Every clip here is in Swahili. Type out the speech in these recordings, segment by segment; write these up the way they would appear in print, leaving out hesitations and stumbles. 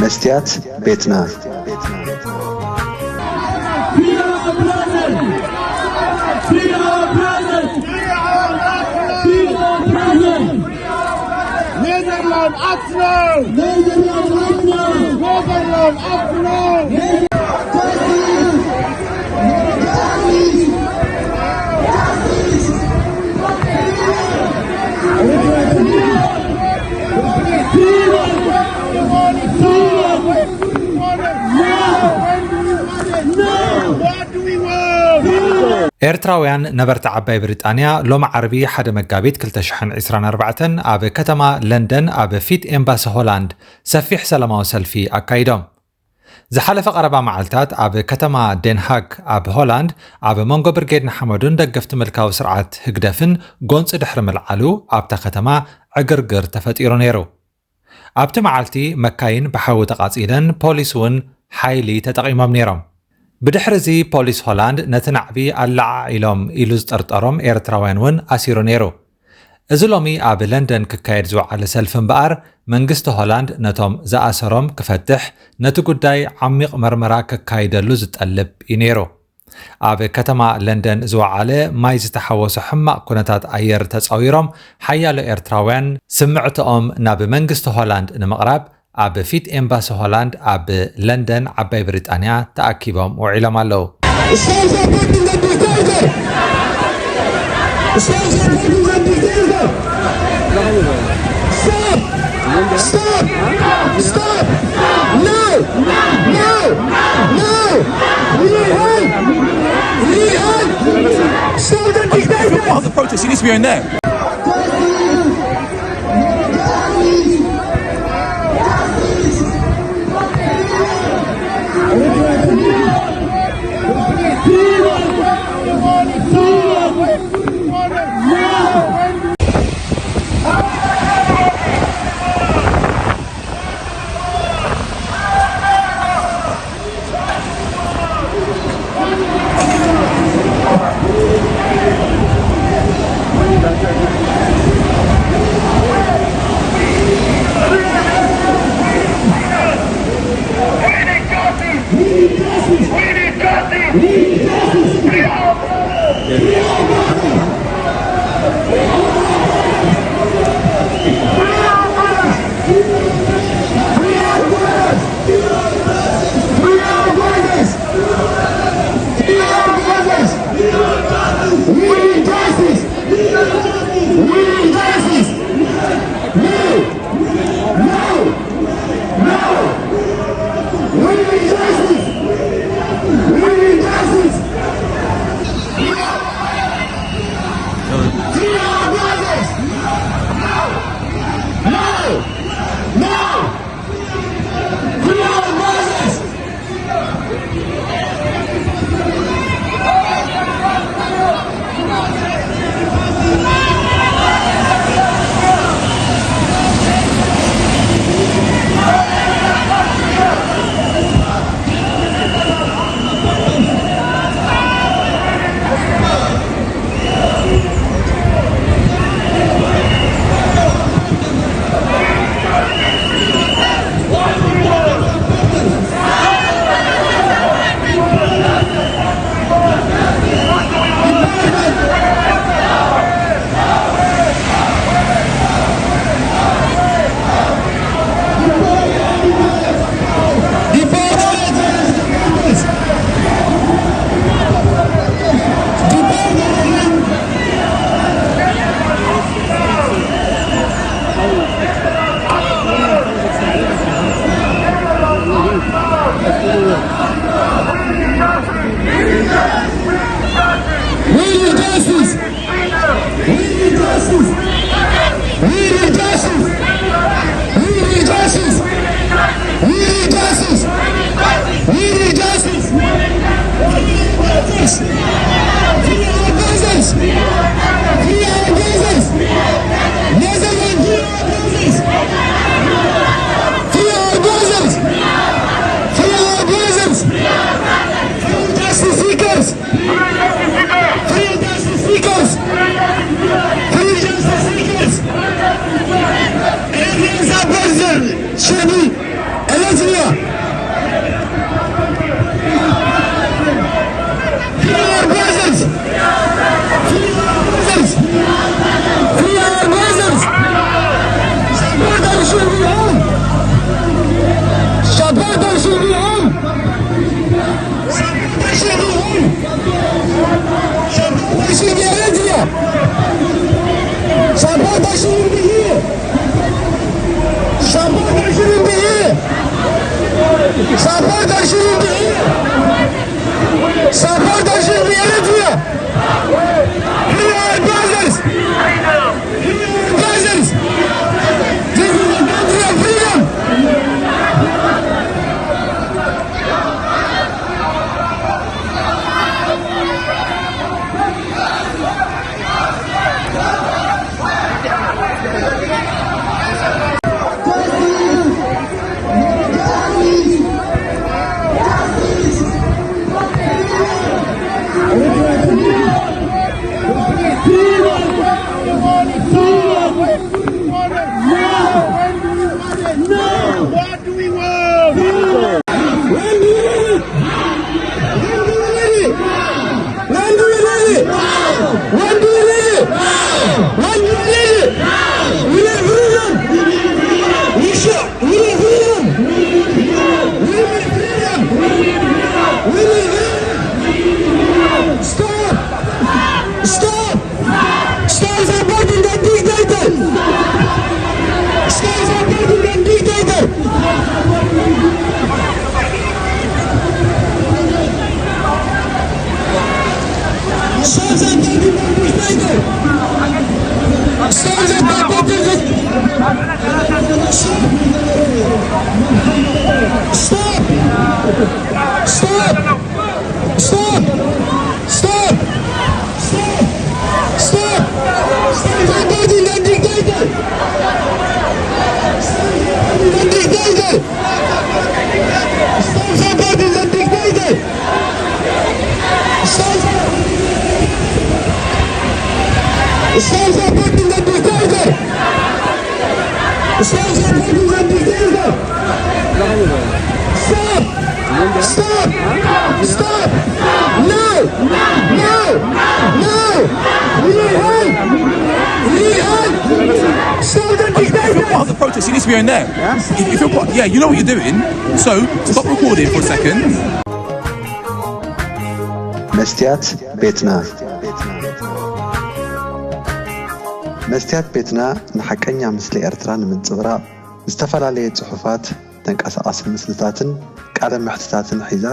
مستيات بيتنا Nederland afsluit! Nederland afsluit! Nederland afsluit! ኤርትራውያን ነበርቲ ዓባይ ብሪጣንያ ሎም ዓርቢ ሓደ መጋቢት 2024 ኣብ ከተማ ለንደን ኣብ ፊት ኤምባሲ ሆላንድ ሰፊሕ ሰላማዊ ሰልፊ ኣካይዶም ዝሓለፈ ቀረባ መዓልታት ኣብ ከተማ ደንሃግ ኣብ ሆላንድ ኣብ መንጎ ብርጌድና ሓመዱን ደገፍቲ ምልካዊ ስርዓት ህግደፍን ጎንፂ ድሕሪ ምልዓሉ ኣብታ ከተማ ዕግርግር ተፈጢሩ ነይሩ ኣብቲ መዓልቲ መካይን ብሓዊ ተቃፂለን ፖሊስ እውን ሓይሊ ተጠቂሞም ነይሮም ብድሕሪዚ ፖሊስ ሆላንድ ነቲ ናዕቢ ኣላዓ ኢሎም ኢሉ ዝጠርጠሮም ኤርትራውያን እውን ኣሲሩ ነይሩ እዚ ሎሚ ኣብ ለንደን ክካየድ ዝወዓለ ሰልፊ እምበኣር መንግስቲ ሆላንድ ነቶም ዝኣሰሮም ክፈትሕ ነቲ ጉዳይ ዓሚቕ መርመራ ክካይደሉ ዝጠልብ እዩ ነይሩ ኣብ ከተማ ለንደን ዝወዓለ ማይ ዝተሓወሱ ሕማቕ ኩነታት ኣየር ተፃዊሮም ሓያሎ ኤርትራውያን ስምዕትኦም ናብ መንግስቲ ሆላንድ ንምቕራብ ኣብ ፊት ኤምባሲ ሆላንድ ኣብ ለንደን ዓባይ ብሪጣንያ ተኣኪቦም ውዒሎም ኣለዉ The protest, he needs to be in there. Eritrea. Free our brothers. Free our brothers. Free our brothers. Support our children. Support our children. Support our children. Support our children. Eritrea. Support our children here. Support our children here. Support our children here. Support our children Eritrea. Free our brothers. Free our brothers. This is the country of freedom. What do we want? When do we need it? When do we need it? When do we need it? When do we need it? When do we need it? We need freedom. We need freedom. We need freedom. We need freedom. Stop. Stop. Stop supporting that dictator. Stop supporting that dictator. Stop supporting that dictator. Stop supporting that. Stop. Stop. Stop. Stop. Stop. Stop. Stop supporting that dictator. The dictator! Stop supporting the dictator! Stop supporting the dictator! Stop supporting the dictator! Stop! Stop! Stop! No! No! No! We need help! We need help! Stop the If you're dictator! part of the protest, you need to be in there. If you're part, yeah, you know what you're doing. So stop recording for a second. መስትያት ቤትና መስትያት ቤትና ንሐቀኛ ምስሊ ኤርትራ ንምንጽብራቕ ዝተፈላለየ ጽሑፋት ተንቀሳቓሲ ምስልታትን ቃለ መሕትታትን ሒዛ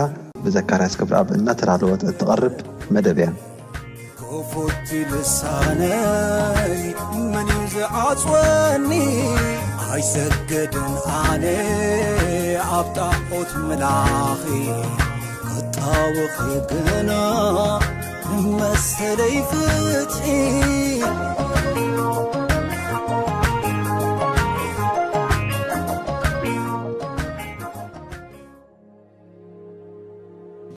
ብዘካርያስ ገብረኣብ እናተዳለወት እትቐርብ መደብ እያ كفوت لساني من يزعصوني አይሰገድን አነ አብጣዖት መላኺ ክጣወኺ ግና መሰለይ ፍትሒ